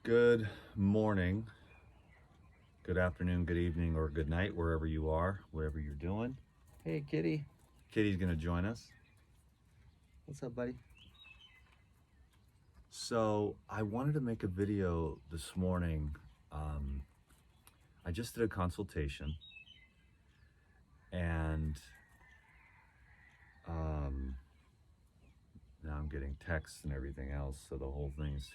Good morning, good afternoon, good evening, or good night, wherever you are, whatever you're doing. Hey, Kitty. Kitty's gonna join us. What's up, buddy? So I wanted to make a video this morning. I just did a consultation, and now I'm getting texts and everything else, so the whole thing's...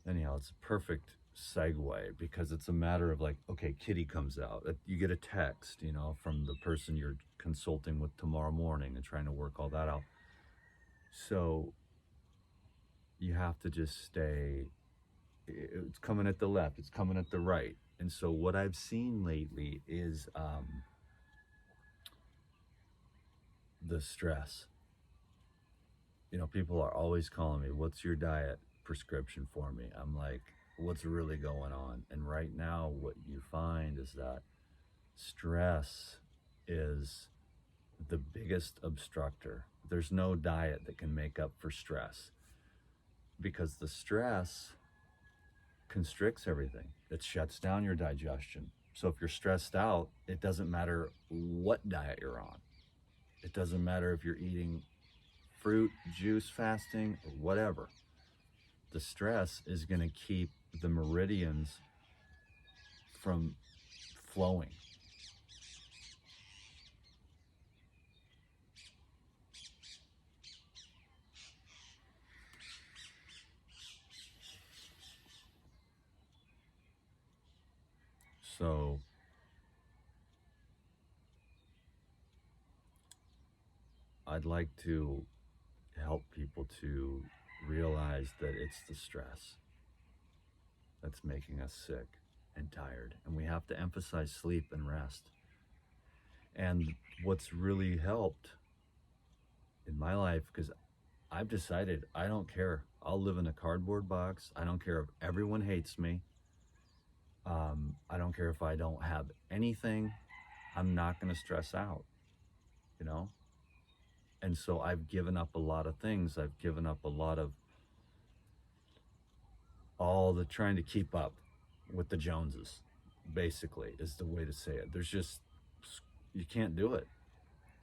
Anyhow, it's a perfect segue because it's a matter of like, okay, Kitty comes out. You get a text, from the person you're consulting with tomorrow morning and trying to work all that out. So you have to just stay, it's coming at the left, it's coming at the right. And so what I've seen lately is the stress. People are always calling me, what's your diet prescription for me? I'm like, what's really going on? And right now what you find is that stress is the biggest obstructor. There's no diet that can make up for stress, because the stress constricts everything. It shuts down your digestion. So if you're stressed out, it doesn't matter what diet you're on. It doesn't matter if you're eating fruit, juice, fasting, or whatever. The stress is going to keep the meridians from flowing. So I'd like to help people to realize that it's the stress that's making us sick and tired, and we have to emphasize sleep and rest. And what's really helped in my life, because I've decided I don't care, I'll live in a cardboard box. I don't care if everyone hates me. I don't care if I don't have anything. I'm not going to stress out, And so I've given up a lot of things. I've given up a lot of all the trying to keep up with the Joneses, basically, is the way to say it. You can't do it.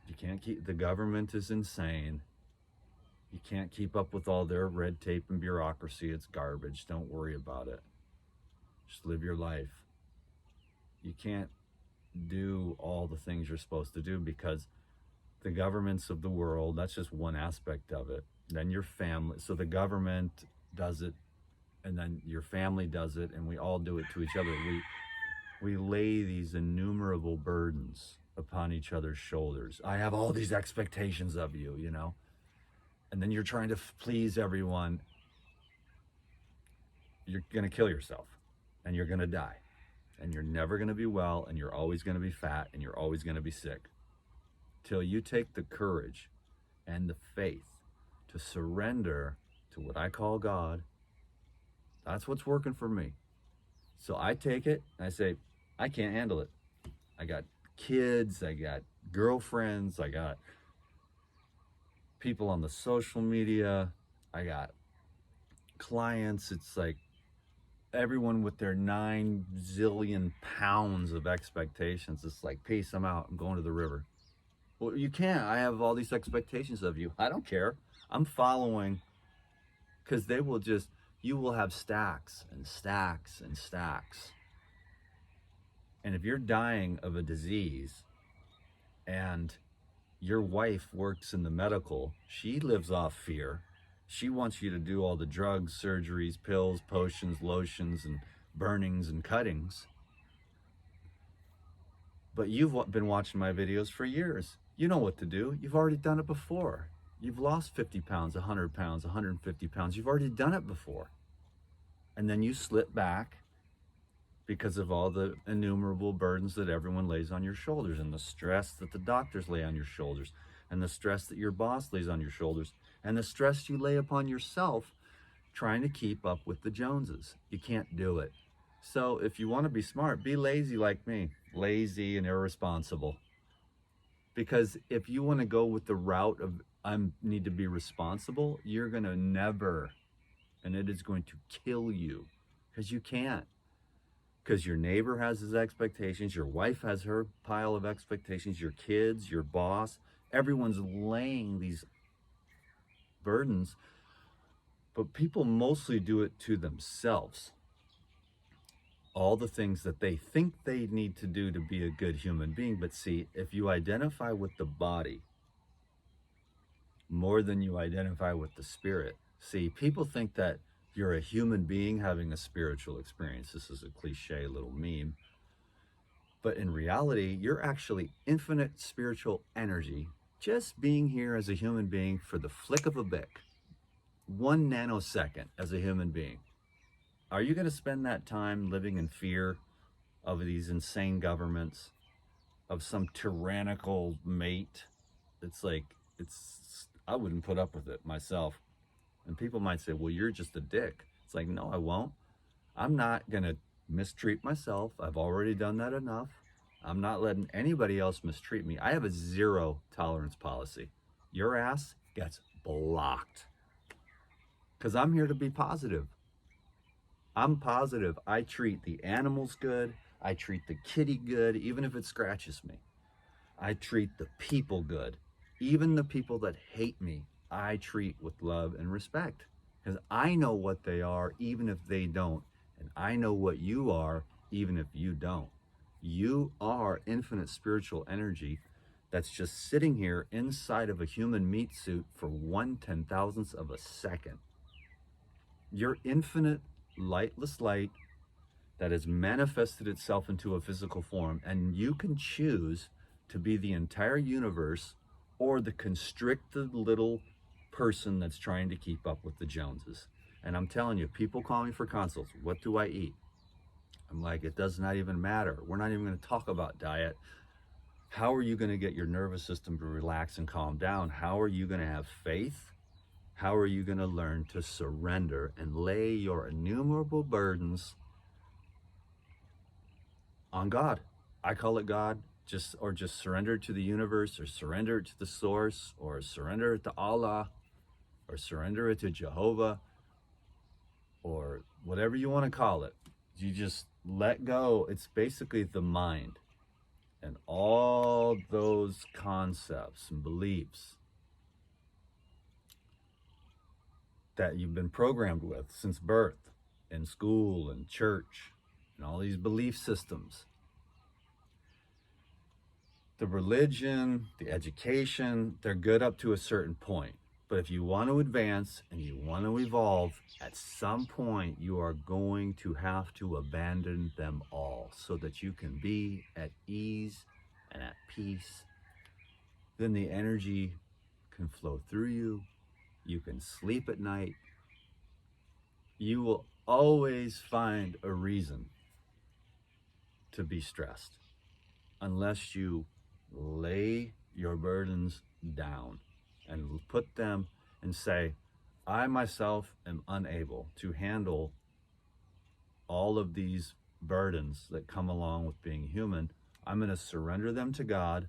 You can't the government is insane. You can't keep up with all their red tape and bureaucracy. It's garbage. Don't worry about it. Just live your life. You can't do all the things you're supposed to do because the governments of the world, that's just one aspect of it. Then your family, so the government does it, and then your family does it, and we all do it to each other. We lay these innumerable burdens upon each other's shoulders. I have all these expectations of you, and then you're trying to please everyone. You're going to kill yourself, and you're going to die, and you're never going to be well, and you're always going to be fat, and you're always going to be sick. Till you take the courage and the faith to surrender to what I call God. That's what's working for me. So I take it and I say, I can't handle it. I got kids, I got girlfriends, I got people on the social media, I got clients. It's like everyone with their 9 zillion pounds of expectations. It's like, peace, I'm out, I'm going to the river. Well, you can't. I have all these expectations of you. I don't care. I'm following, because you will have stacks and stacks and stacks. And if you're dying of a disease and your wife works in the medical, she lives off fear. She wants you to do all the drugs, surgeries, pills, potions, lotions, and burnings and cuttings. But you've been watching my videos for years. You know what to do. You've already done it before. You've lost 50 pounds, 100 pounds, 150 pounds. You've already done it before. And then you slip back because of all the innumerable burdens that everyone lays on your shoulders, and the stress that the doctors lay on your shoulders, and the stress that your boss lays on your shoulders, and the stress you lay upon yourself trying to keep up with the Joneses. You can't do it. So if you want to be smart, be lazy like me. Lazy and irresponsible. Because if you want to go with the route of I need to be responsible, you're going to never and it is going to kill you because you can't. Because your neighbor has his expectations, your wife has her pile of expectations, your kids, your boss, everyone's laying these burdens, but people mostly do it to themselves. All the things that they think they need to do to be a good human being. But see, if you identify with the body more than you identify with the spirit, see, people think that you're a human being having a spiritual experience. This is a cliche little meme. But in reality, you're actually infinite spiritual energy just being here as a human being for the flick of a bic, 1 nanosecond as a human being. Are you going to spend that time living in fear of these insane governments, of some tyrannical mate? It's like, I wouldn't put up with it myself. And people might say, well, you're just a dick. It's like, no, I won't. I'm not going to mistreat myself. I've already done that enough. I'm not letting anybody else mistreat me. I have a 0 tolerance policy. Your ass gets blocked. Because I'm here to be positive. I'm positive. I treat the animals good. I treat the kitty good, even if it scratches me. I treat the people good. Even the people that hate me, I treat with love and respect. Because I know what they are, even if they don't. And I know what you are, even if you don't. You are infinite spiritual energy that's just sitting here inside of a human meat suit for 1/10,000th of a second. You're infinite lightless light that has manifested itself into a physical form, and you can choose to be the entire universe or the constricted little person that's trying to keep up with the Joneses. And I'm telling you, people call me for consults. What do I eat? I'm like, it does not even matter. We're not even going to talk about diet. How are you going to get your nervous system to relax and calm down? How are you going to have faith? How are you going to learn to surrender and lay your innumerable burdens on God? I call it God. Just surrender to the universe, or surrender it to the source, or surrender it to Allah, or surrender it to Jehovah, or whatever you want to call it. You just let go. It's basically the mind and all those concepts and beliefs that you've been programmed with since birth, in school and church, and all these belief systems. The religion, the education, they're good up to a certain point. But if you want to advance and you want to evolve, at some point you are going to have to abandon them all so that you can be at ease and at peace. Then the energy can flow through you. You can sleep at night. You will always find a reason to be stressed unless you lay your burdens down and put them and say, I myself am unable to handle all of these burdens that come along with being human. I'm going to surrender them to God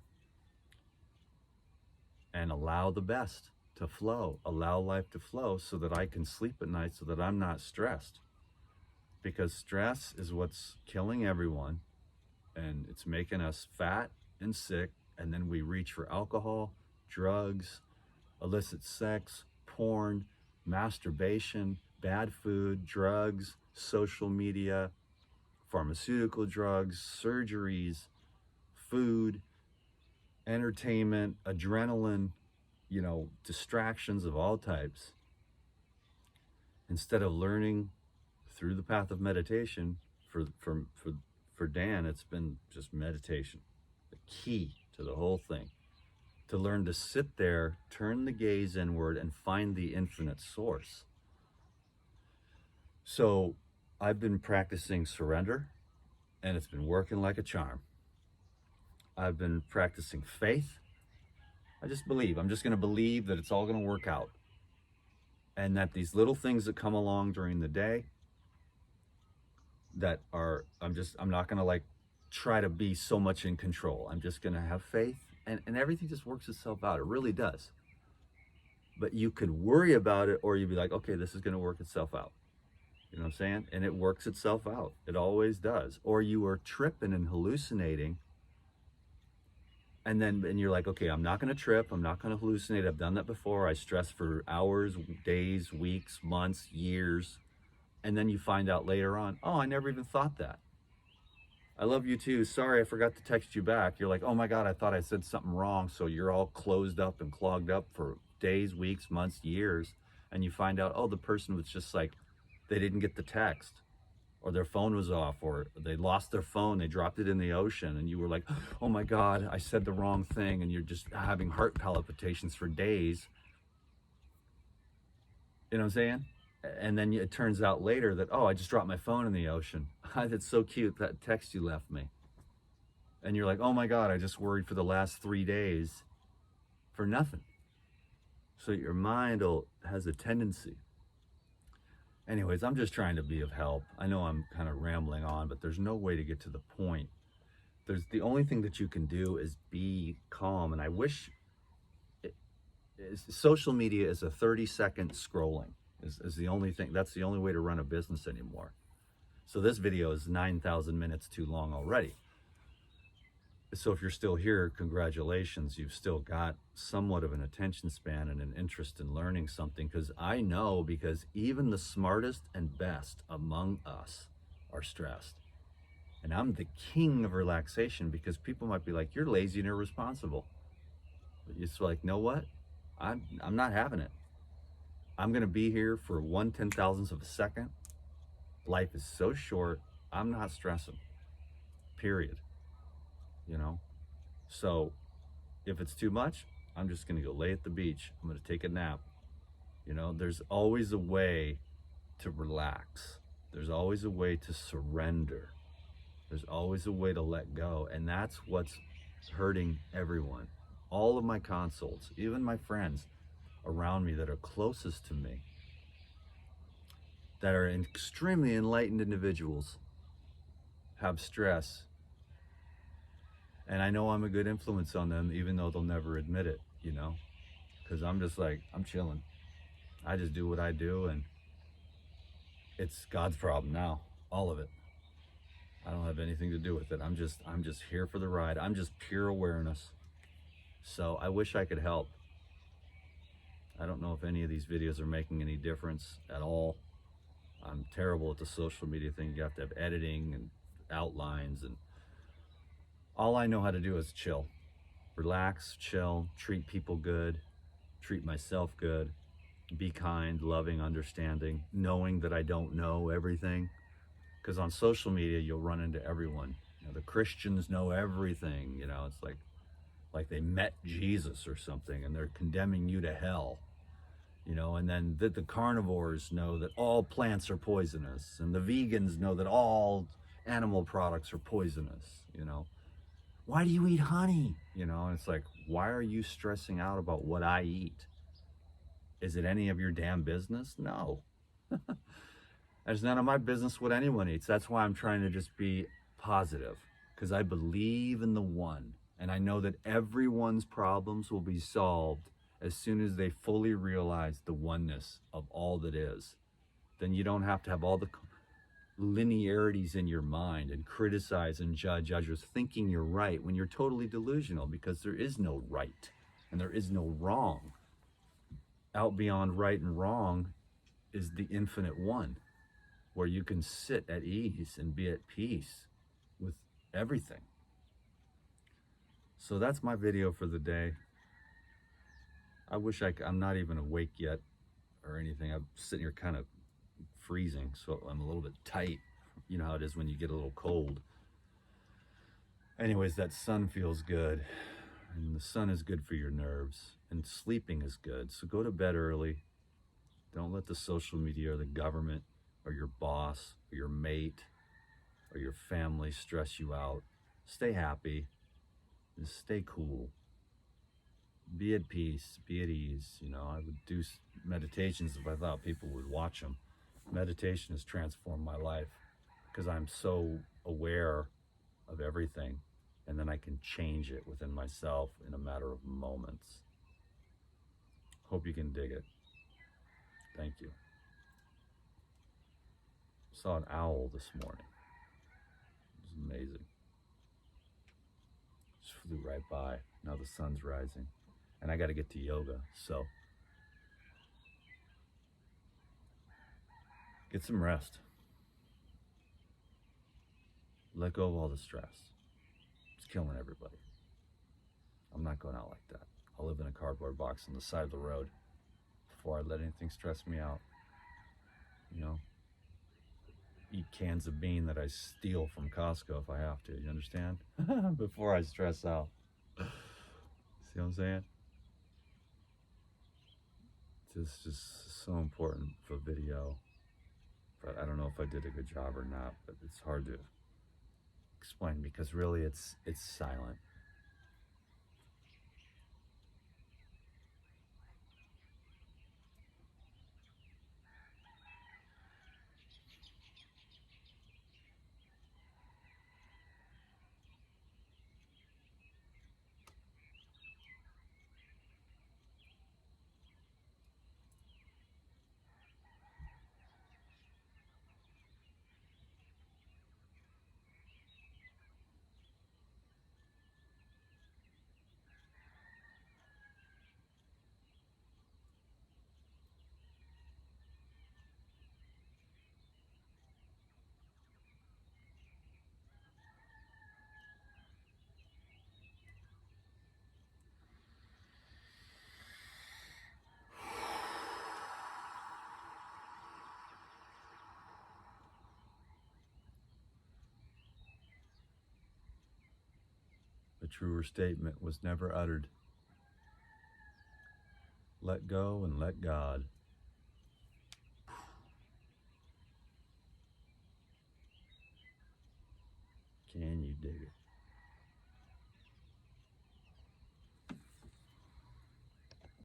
and allow the best to flow, allow life to flow so that I can sleep at night, so that I'm not stressed. Because stress is what's killing everyone, and it's making us fat and sick, and then we reach for alcohol, drugs, illicit sex, porn, masturbation, bad food, drugs, social media, pharmaceutical drugs, surgeries, food, entertainment, adrenaline, distractions of all types. Instead of learning through the path of meditation, for Dan, it's been just meditation, the key to the whole thing. To learn to sit there, turn the gaze inward, and find the infinite source. So I've been practicing surrender, and it's been working like a charm. I've been practicing faith. I just believe. I'm just going to believe that it's all going to work out. And that these little things that come along during the day that are, I'm not going to try to be so much in control. I'm just going to have faith, and everything just works itself out. It really does. But you could worry about it, or you'd be like, okay, this is going to work itself out. You know what I'm saying? And it works itself out. It always does. Or you are tripping and hallucinating, and you're like, okay, I'm not going to trip. I'm not going to hallucinate. I've done that before. I stress for hours, days, weeks, months, years. And then you find out later on, oh, I never even thought that. I love you too. Sorry, I forgot to text you back. You're like, oh my God, I thought I said something wrong. So you're all closed up and clogged up for days, weeks, months, years. And you find out, oh, the person was just like, they didn't get the text, or their phone was off, or they lost their phone, they dropped it in the ocean. And you were like, oh my God, I said the wrong thing. And you're just having heart palpitations for days. You know what I'm saying? And then it turns out later that, oh, I just dropped my phone in the ocean. That's so cute, that text you left me. And you're like, oh my God, I just worried for the last 3 days for nothing. So your mind has a tendency. Anyways, I'm just trying to be of help. I know I'm kind of rambling on, but there's no way to get to the point. The only thing that you can do is be calm. And I wish social media is a 30-second scrolling is the only thing. That's the only way to run a business anymore. So this video is 9,000 minutes too long already. So if you're still here, congratulations. You've still got somewhat of an attention span and an interest in learning something, because I know, because even the smartest and best among us are stressed. And I'm the king of relaxation, because people might be like, you're lazy and irresponsible. But it's like, know what? I'm not having it. I'm going to be here for 1/10,000th of a second. Life is so short. I'm not stressing. Period. You know? So if it's too much, I'm just going to go lay at the beach. I'm going to take a nap. You know, there's always a way to relax. There's always a way to surrender. There's always a way to let go. And that's what's hurting everyone. All of my consults, even my friends around me that are closest to me, that are extremely enlightened individuals, have stress. And I know I'm a good influence on them, even though they'll never admit it, you know, because I'm just like, I'm chilling. I just do what I do, and it's God's problem now, all of it. I don't have anything to do with it. I'm just here for the ride. I'm just pure awareness. So I wish I could help. I don't know if any of these videos are making any difference at all. I'm terrible at the social media thing. You have to have editing and outlines, and all I know how to do is chill, relax, chill, treat people good, treat myself good, be kind, loving, understanding, knowing that I don't know everything. Because on social media, you'll run into everyone. You know, the Christians know everything. You know, it's like they met Jesus or something, and they're condemning you to hell. You know, and then the carnivores know that all plants are poisonous, and the vegans know that all animal products are poisonous. You know, why do you eat honey? You know, and it's like, why are you stressing out about what I eat? Is it any of your damn business? No. It's none of my business what anyone eats. That's why I'm trying to just be positive, because I believe in the one, and I know that everyone's problems will be solved as soon as they fully realize the oneness of all that is. Then you don't have to have all the linearities in your mind and criticize and judge others thinking you're right when you're totally delusional, because there is no right and there is no wrong. Out beyond right and wrong is the infinite one, where you can sit at ease and be at peace with everything. So that's my video for the day. I wish I'm not even awake yet or anything. I'm sitting here kind of freezing, so I'm a little bit tight. You know how it is when you get a little cold. Anyways, that sun feels good, and the sun is good for your nerves, and sleeping is good. So go to bed early. Don't let the social media or the government or your boss or your mate or your family stress you out. Stay happy. Just stay cool. Be at peace, be at ease. You know, I would do meditations if I thought people would watch them. Meditation has transformed my life, because I'm so aware of everything, and then I can change it within myself in a matter of moments. Hope you can dig it. Thank you. Saw an owl this morning. It was amazing. Just flew right by. Now the sun's rising. And I got to get to yoga, so get some rest. Let go of all the stress. It's killing everybody. I'm not going out like that. I'll live in a cardboard box on the side of the road before I let anything stress me out. You know, eat cans of bean that I steal from Costco if I have to. You understand? Before I stress out. See what I'm saying? It's just so important for video. But I don't know if I did a good job or not. But it's hard to explain because really it's silent. A truer statement was never uttered. Let go and let God. Can you dig it?